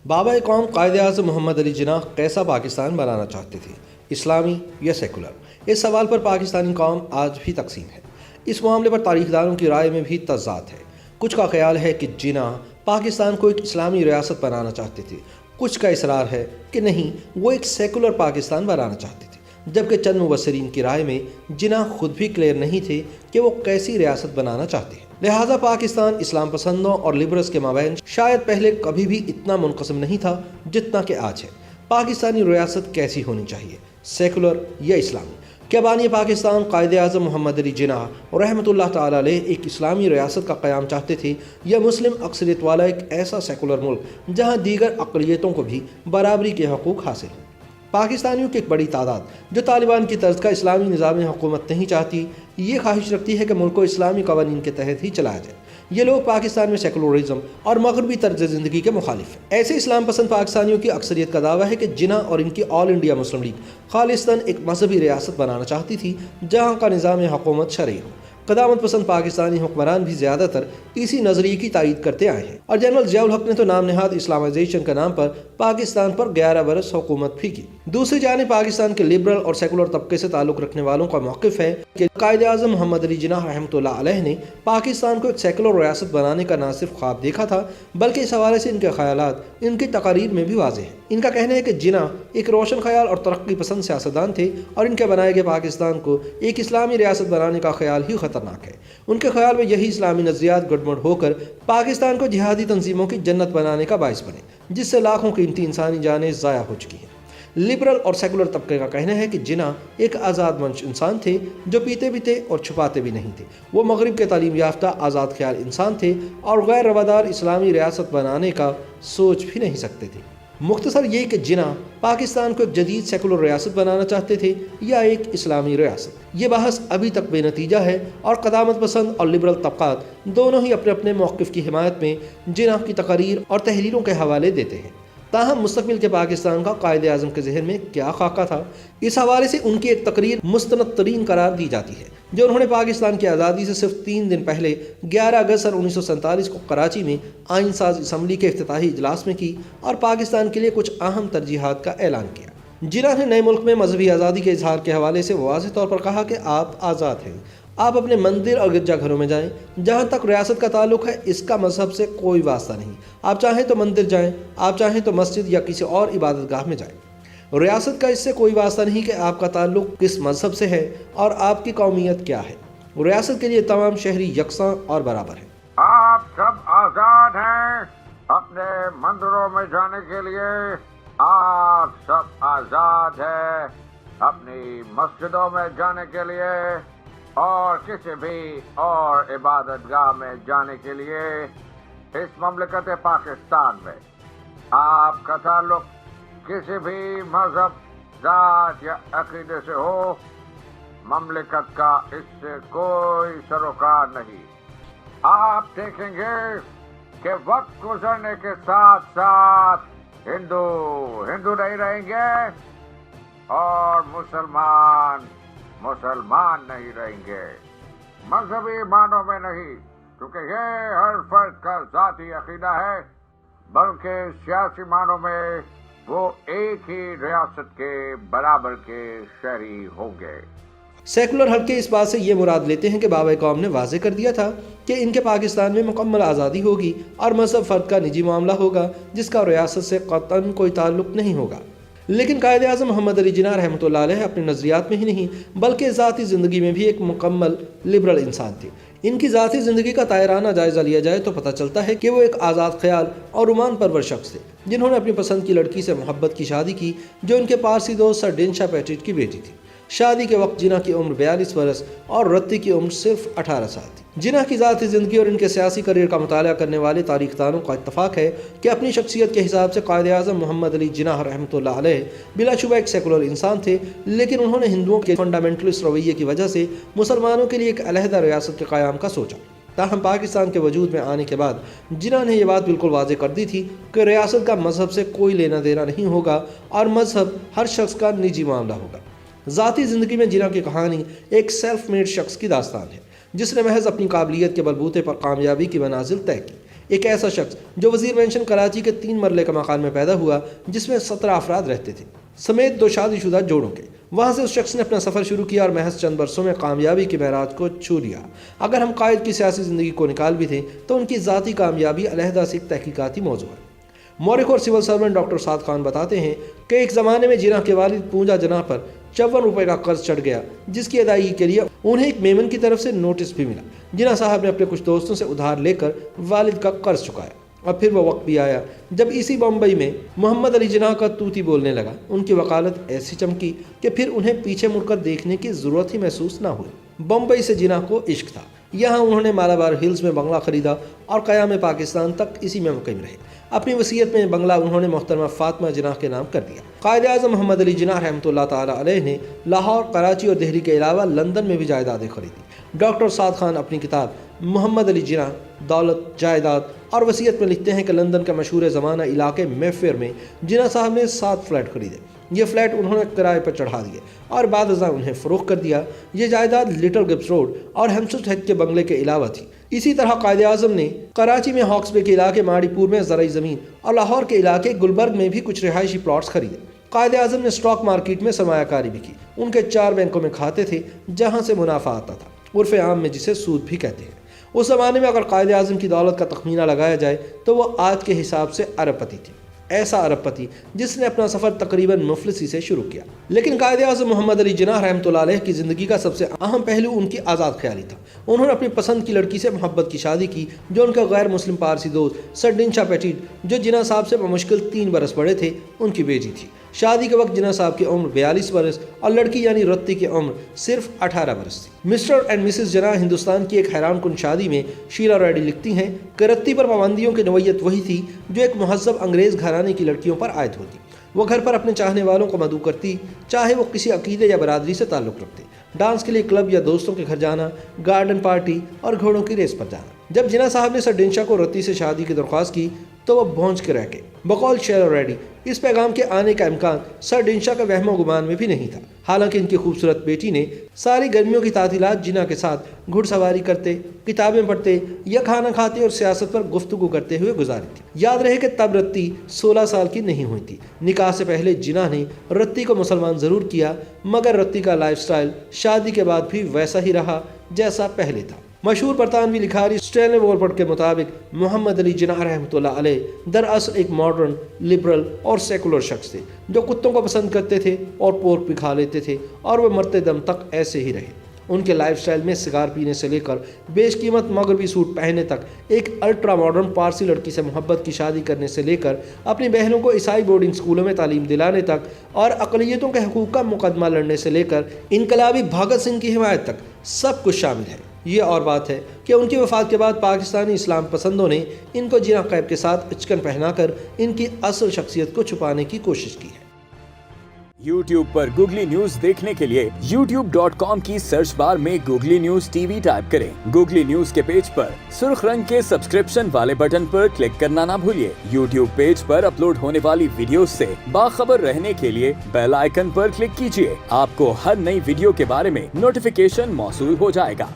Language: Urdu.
بابا قوم قائد اعظم محمد علی جناح کیسا پاکستان بنانا چاہتے تھے، اسلامی یا سیکولر؟ اس سوال پر پاکستانی قوم آج بھی تقسیم ہے۔ اس معاملے پر تاریخ دانوں کی رائے میں بھی تضاد ہے۔ کچھ کا خیال ہے کہ جناح پاکستان کو ایک اسلامی ریاست بنانا چاہتے تھے، کچھ کا اصرار ہے کہ نہیں، وہ ایک سیکولر پاکستان بنانا چاہتے تھے، جبکہ چند مبصرین کی رائے میں جناح خود بھی کلیئر نہیں تھے کہ وہ کیسی ریاست بنانا چاہتے ہیں۔ لہٰذا پاکستان اسلام پسندوں اور لبرلز کے مابین شاید پہلے کبھی بھی اتنا منقسم نہیں تھا جتنا کہ آج ہے۔ پاکستانی ریاست کیسی ہونی چاہیے، سیکولر یا اسلامی؟ کیا بانی پاکستان قائد اعظم محمد علی جناح رحمۃ اللہ تعالی علیہ ایک اسلامی ریاست کا قیام چاہتے تھے، یا مسلم اکثریت والا ایک ایسا سیکولر ملک جہاں دیگر اقلیتوں کو بھی برابری کے حقوق حاصل ہوں؟ پاکستانیوں کی ایک بڑی تعداد جو طالبان کی طرز کا اسلامی نظام حکومت نہیں چاہتی، یہ خواہش رکھتی ہے کہ ملک کو اسلامی قوانین کے تحت ہی چلایا جائے۔ یہ لوگ پاکستان میں سیکولرزم اور مغربی طرز زندگی کے مخالف ہیں۔ ایسے اسلام پسند پاکستانیوں کی اکثریت کا دعویٰ ہے کہ جناح اور ان کی آل انڈیا مسلم لیگ خالصتاً ایک مذہبی ریاست بنانا چاہتی تھی جہاں کا نظام حکومت شرعی ہو۔ قدامت پسند پاکستانی حکمران بھی زیادہ تر اسی نظریے کی تائید کرتے آئے ہیں، اور جنرل ضیاء الحق نے تو نام نہاد اسلامائزیشن کے نام پر پاکستان پر 11 برس حکومت بھی کی۔ دوسری جانب پاکستان کے لبرل اور سیکولر طبقے سے تعلق رکھنے والوں کا موقف ہے کہ قائد اعظم محمد علی جناح رحمۃ اللہ علیہ نے پاکستان کو ایک سیکولر ریاست بنانے کا نہ صرف خواب دیکھا تھا، بلکہ اس حوالے سے ان کے خیالات ان کی تقاریر میں بھی واضح ہیں۔ ان کا کہنا ہے کہ جناح ایک روشن خیال اور ترقی پسند سیاستدان تھے، اور ان کے بنائے گئے پاکستان کو ایک اسلامی ریاست بنانے کا خیال ہی خطرناک ہے۔ ان کے خیال میں یہی اسلامی نظریات گڈمڈ ہو کر پاکستان کو جہادی تنظیموں کی جنت بنانے کا باعث بنے، جس سے لاکھوں قیمتی انسانی جانیں ضائع ہو چکی ہیں۔ لبرل اور سیکولر طبقے کا کہنا ہے کہ جناح ایک آزاد منش انسان تھے جو پیتے بھی تھے اور چھپاتے بھی نہیں تھے۔ وہ مغرب کے تعلیم یافتہ آزاد خیال انسان تھے اور غیر روادار اسلامی ریاست بنانے کا سوچ بھی نہیں سکتے تھے۔ مختصر یہ کہ جناح پاکستان کو ایک جدید سیکولر ریاست بنانا چاہتے تھے یا ایک اسلامی ریاست، یہ بحث ابھی تک بے نتیجہ ہے، اور قدامت پسند اور لبرل طبقات دونوں ہی اپنے اپنے موقف کی حمایت میں جناح کی تقاریر اور تحریروں کے حوالے دیتے ہیں۔ تاہم مستقبل کے پاکستان کا قائد اعظم کے ذہن میں کیا خاکہ تھا، اس حوالے سے ان کی ایک تقریر مستند ترین قرار دی جاتی ہے جو انہوں نے پاکستان کی آزادی سے صرف 3 دن پہلے 11 اگست سن 1947 کو کراچی میں آئین ساز اسمبلی کے افتتاحی اجلاس میں کی، اور پاکستان کے لیے کچھ اہم ترجیحات کا اعلان کیا۔ جناح نے نئے ملک میں مذہبی آزادی کے اظہار کے حوالے سے واضح طور پر کہا کہ آپ آزاد ہیں، آپ اپنے مندر اور گرجا گھروں میں جائیں، جہاں تک ریاست کا تعلق ہے اس کا مذہب سے کوئی واسطہ نہیں، آپ چاہیں تو مندر جائیں، آپ چاہیں تو مسجد یا کسی اور عبادت گاہ میں جائیں۔ ریاست کا اس سے کوئی واسطہ نہیں کہ آپ کا تعلق کس مذہب سے ہے اور آپ کی قومیت کیا ہے۔ ریاست کے لیے تمام شہری یکساں اور برابر ہیں۔ آپ سب آزاد ہیں اپنے مندروں میں جانے کے لیے، آپ سب آزاد ہیں اپنی مسجدوں میں جانے کے لیے اور کسی بھی اور عبادت گاہ میں جانے کے لیے۔ اس مملکت پاکستان میں آپ کا تعلق کسی بھی مذہب، ذات یا عقیدے سے ہو، مملکت کا اس سے کوئی سروکار نہیں۔ آپ دیکھیں گے کہ وقت گزرنے کے ساتھ ساتھ ہندو نہیں رہیں گے اور مسلمان نہیں رہیں گے، مذہبی معنوں میں نہیں، کیونکہ یہ ہر فرد کا ذاتی عقیدہ ہے، بلکہ سیاسی معنوں میں وہ ایک ہی ریاست کے برابر کے شہری ہوں گے۔ سیکولر حلقے اس بات سے یہ مراد لیتے ہیں کہ بابا قوم نے واضح کر دیا تھا کہ ان کے پاکستان میں مکمل آزادی ہوگی اور مذہب فرد کا نجی معاملہ ہوگا جس کا ریاست سے قطعاً کوئی تعلق نہیں ہوگا۔ لیکن قائد اعظم محمد علی جناح رحمۃ اللہ علیہ اپنے نظریات میں ہی نہیں بلکہ ذاتی زندگی میں بھی ایک مکمل لبرل انسان تھے۔ ان کی ذاتی زندگی کا طائرانہ جائزہ لیا جائے تو پتہ چلتا ہے کہ وہ ایک آزاد خیال اور رومان پرور شخص تھے جنہوں نے اپنی پسند کی لڑکی سے محبت کی شادی کی جو ان کے پارسی دوست سر ڈینشا پیٹریٹ کی بیٹی تھی۔ شادی کے وقت جناح کی عمر 42 برس اور رتی کی عمر صرف 18 سال تھی۔ جناح کی ذاتی زندگی اور ان کے سیاسی کریئر کا مطالعہ کرنے والے تاریخ دانوں کا اتفاق ہے کہ اپنی شخصیت کے حساب سے قائد اعظم محمد علی جناح رحمۃ اللہ علیہ بلا شبہ ایک سیکولر انسان تھے، لیکن انہوں نے ہندوؤں کے فنڈامنٹلسٹ رویے کی وجہ سے مسلمانوں کے لیے ایک علیحدہ ریاست کے قیام کا سوچا۔ تاہم پاکستان کے وجود میں آنے کے بعد جناح نے یہ بات بالکل واضح کر دی تھی کہ ریاست کا مذہب سے کوئی لینا دینا نہیں ہوگا اور مذہب ہر شخص کا نجی معاملہ ہوگا۔ ذاتی زندگی میں جناح کی کہانی ایک سیلف میڈ شخص کی داستان ہے جس نے محض اپنی قابلیت کے بلبوتے پر کامیابی کی منازل طے کی۔ ایک ایسا شخص جو وزیر مینشن کراچی کے 3 مرلے کا مکان میں پیدا ہوا جس میں 17 افراد رہتے تھے سمیت 2 شادی شدہ جوڑوں کے۔ وہاں سے اس شخص نے اپنا سفر شروع کیا اور محض چند برسوں میں کامیابی کے معراج کو چھو لیا۔ اگر ہم قائد کی سیاسی زندگی کو نکال بھی تھے تو ان کی ذاتی کامیابی علیحدہ سے ایک تحقیقاتی موضوع ہے۔ مورخ اور سول سرونٹ ڈاکٹر سعد خان بتاتے ہیں کہ ایک زمانے میں جناح کے والد پونجا جناح پر 54 روپے کا قرض چڑھ گیا، جس کی ادائیگی کے لیے انہیں ایک میمن کی طرف سے نوٹس بھی ملا۔ جناح صاحب نے اپنے کچھ دوستوں سے ادھار لے کر والد کا قرض چکایا، اور پھر وہ وقت بھی آیا جب اسی بمبئی میں محمد علی جناح کا طوطی بولنے لگا۔ ان کی وکالت ایسی چمکی کہ پھر انہیں پیچھے مڑ کر دیکھنے کی ضرورت ہی محسوس نہ ہوئی۔ بمبئی سے جناح کو عشق تھا، یہاں انہوں نے مالابار ہلز میں بنگلہ خریدا اور قیام پاکستان تک اسی میں مقیم رہے۔ اپنی وصیت میں بنگلہ انہوں نے محترمہ فاطمہ جناح کے نام کر دیا۔ قائد اعظم محمد علی جناح رحمۃ اللہ تعالی علیہ نے لاہور، کراچی اور دہلی کے علاوہ لندن میں بھی جائیدادیں خریدی۔ ڈاکٹر سعد خان اپنی کتاب محمد علی جناح، دولت، جائیداد اور وصیت میں لکھتے ہیں کہ لندن کے مشہور زمانہ علاقے مے فیئر میں جناح صاحب نے 7 فلیٹ خریدے۔ یہ فلیٹ انہوں نے کرائے پر چڑھا دیے اور بعد ازاں انہیں فروخت کر دیا۔ یہ جائیداد لٹل گبس روڈ اور ہیمسٹ ہیڈ کے بنگلے کے علاوہ تھی۔ اسی طرح قائد اعظم نے کراچی میں ہاکس بے کے علاقے ماڑی پور میں زرعی زمین اور لاہور کے علاقے گلبرگ میں بھی کچھ رہائشی پلاٹس خریدے۔ قائد اعظم نے اسٹاک مارکیٹ میں سرمایہ کاری بھی کی۔ ان کے 4 بینکوں میں کھاتے تھے جہاں سے منافع آتا تھا، عرف عام میں جسے سود بھی کہتے ہیں۔ اس زمانے میں اگر قائد اعظم کی دولت کا تخمینہ لگایا جائے تو وہ آج کے حساب سے ارب پتی تھی، ایسا ارب پتی جس نے اپنا سفر تقریباً مفلسی سے شروع کیا۔ لیکن قائد اعظم محمد علی جناح رحمۃ اللہ علیہ کی زندگی کا سب سے اہم پہلو ان کی آزاد خیالی تھا۔ انہوں نے اپنی پسند کی لڑکی سے محبت کی شادی کی جو ان کا غیر مسلم پارسی دوست سر ڈنشا پیٹیٹ، جو جناح صاحب سے بمشکل 3 برس بڑے تھے، ان کی بیٹی تھی۔ شادی کے وقت جناح صاحب کی عمر 42 برس اور لڑکی یعنی رتی کی عمر صرف 18 برس تھی۔ مسٹر اینڈ مسز جناح ہندوستان کی ایک حیران کن شادی میں شیلا ریڈی لکھتی ہیں کہ رتی پر پابندیوں کی نوعیت وہی تھی جو ایک مہذب انگریز گھرانے کی لڑکیوں پر عائد ہوتی۔ وہ گھر پر اپنے چاہنے والوں کو مدعو کرتی، چاہے وہ کسی عقیدے یا برادری سے تعلق رکھتے۔ ڈانس کے لیے کلب یا دوستوں کے گھر جانا، گارڈن پارٹی اور گھوڑوں کی ریس پر جانا۔ جب جناح صاحب نے سر ڈنشا کو رتی سے شادی کی درخواست کی تو وہ بھونج کے رہ گئے۔ بقول شیلا ریڈی، اس پیغام کے آنے کا امکان سر ڈنشا کا وہم و گمان میں بھی نہیں تھا، حالانکہ ان کی خوبصورت بیٹی نے ساری گرمیوں کی تعطیلات جناح کے ساتھ گھڑ سواری کرتے، کتابیں پڑھتے یا کھانا کھاتے اور سیاست پر گفتگو کرتے ہوئے گزاری تھی۔ یاد رہے کہ تب رتی 16 سال کی نہیں ہوئی تھی۔ نکاح سے پہلے جناح نے رتی کو مسلمان ضرور کیا، مگر رتی کا لائف سٹائل شادی کے بعد بھی ویسا ہی رہا جیسا پہلے تھا۔ مشہور برطانوی لکھاری اسٹینلے وارپٹ کے مطابق محمد علی جناح رحمۃ اللہ علیہ دراصل ایک ماڈرن، لبرل اور سیکولر شخص تھے جو کتوں کو پسند کرتے تھے اور پورک بھی کھا لیتے تھے، اور وہ مرتے دم تک ایسے ہی رہے۔ ان کے لائف سٹائل میں سگار پینے سے لے کر بیش قیمت مغربی سوٹ پہننے تک، ایک الٹرا ماڈرن پارسی لڑکی سے محبت کی شادی کرنے سے لے کر اپنی بہنوں کو عیسائی بورڈنگ سکولوں میں تعلیم دلانے تک، اور اقلیتوں کے حقوق کا مقدمہ لڑنے سے لے کر انقلابی بھگت سنگھ کی حمایت تک سب کچھ شامل ہے۔ یہ اور بات ہے کہ ان کی وفات کے بعد پاکستانی اسلام پسندوں نے ان کو جناح قیب کے ساتھ اچکن پہنا کر ان کی اصل شخصیت کو چھپانے کی کوشش کی ہے۔ YouTube پر گوگلی نیوز دیکھنے کے لیے youtube.com کی سرچ بار میں googly news T V type کریں۔ گوگلی نیوز کے پیج پر سرخ رنگ کے سبسکرپشن والے بٹن پر کلک کرنا نہ بھولیے۔ YouTube پیج پر اپلوڈ ہونے والی ویڈیوز سے باخبر رہنے کے لیے بیل آئیکن پر کلک کیجیے۔ آپ کو ہر نئی ویڈیو کے بارے میں نوٹیفیکیشن موصول ہو جائے گا۔